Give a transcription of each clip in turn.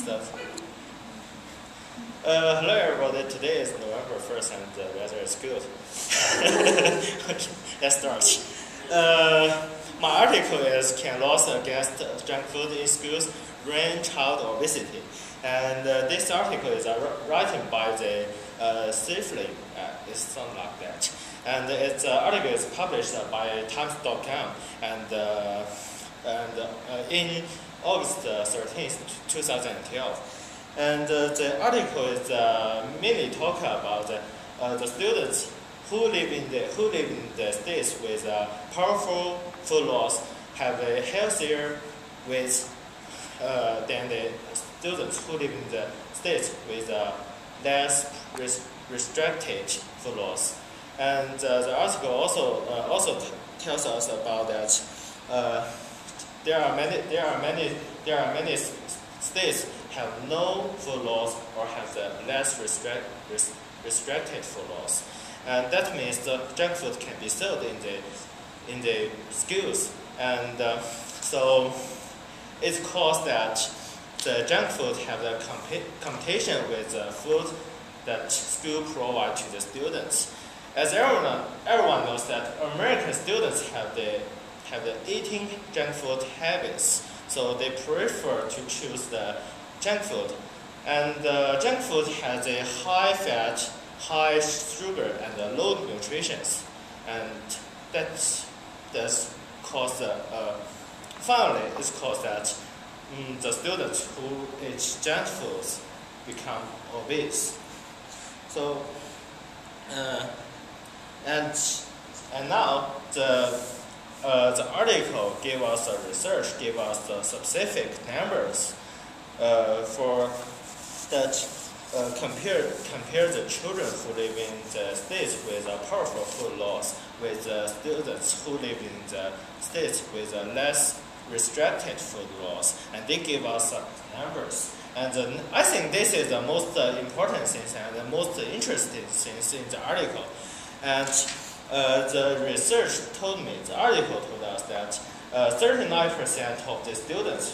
Start. Hello everybody, today is November 1st and the weather is good. Okay, let's start. My article is Can Laws Against Junk Food in Schools Ruin Child Obesity? And this article is written by the Safely, it sounds like that. And its article is published by Times.com and in August 13th, 2012. And the article is mainly talking about the students who live in the states with powerful food laws have a healthier weight than the students who live in the states with less restricted food laws. And the article also tells us about that there are many states have no food laws or have the less restricted food laws, and that means the junk food can be sold in the schools, and so it caused that the junk food have the competition with the food that school provide to the students. As everyone knows that American students have the eating junk food habits, so they prefer to choose the junk food. And junk food has a high fat, high sugar, and low nutrition, and that's caused finally it's caused that the students who eat junk foods become obese. So and now the article gave us the research, gave us the specific numbers for that compare the children who live in the states with powerful food laws with the students who live in the states with less restricted food laws, and they give us numbers. And I think this is the most important thing and the most interesting things in the article. And the research told me, the article told us that 39% of the students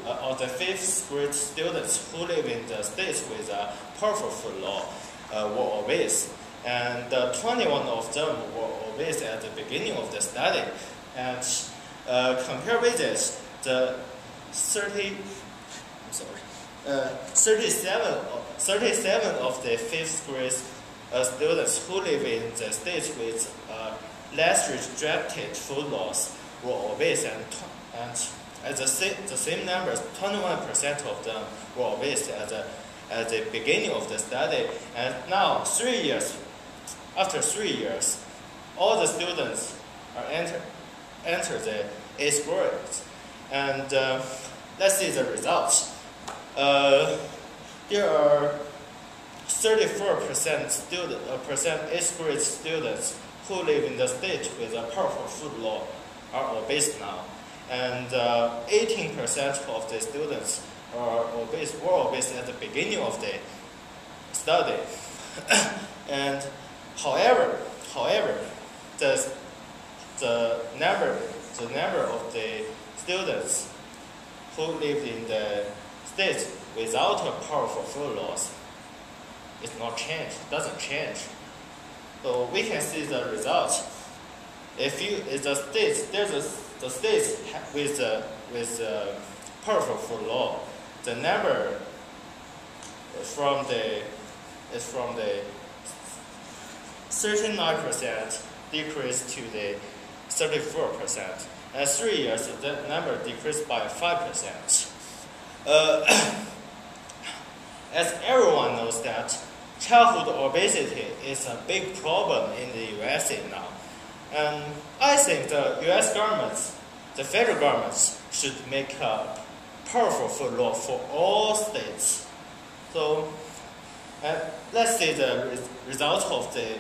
of the 5th grade students who live in the states with a powerful food law were obese. And 21 of them were obese at the beginning of the study. And compared with this, the 37 of the 5th grade students who live in the states with less restricted food laws were obese, and at the same numbers, 21% of them were obese at the beginning of the study. And now, after 3 years, all the students are enter the 8th grade. And let's see the results. There are 34% 8th grade students who live in the state with a powerful food law are obese now, and 18% of the students were obese at the beginning of the study. And however, the number of the students who live in the states without a powerful food laws doesn't change. So we can see the results. If the states with powerful food law, the number is from the 39% decreased to the 34%. And 3 years, the number decreased by 5%. As everyone knows that childhood obesity is a big problem in the USA now. And I think the US governments, the federal governments, should make a powerful food law for all states. So let's see the results of the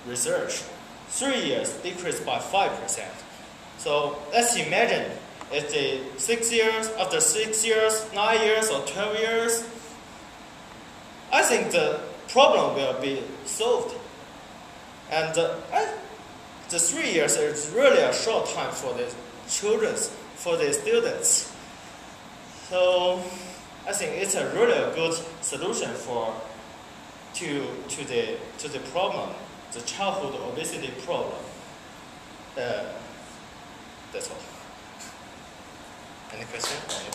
research. 3 years decreased by 5%. So let's imagine if after 6 years, 9 years, or 12 years, I think the problem will be solved. And the 3 years is really a short time for the children, for the students. So I think it's a really good solution to the problem, the childhood obesity problem. That's all. Any question?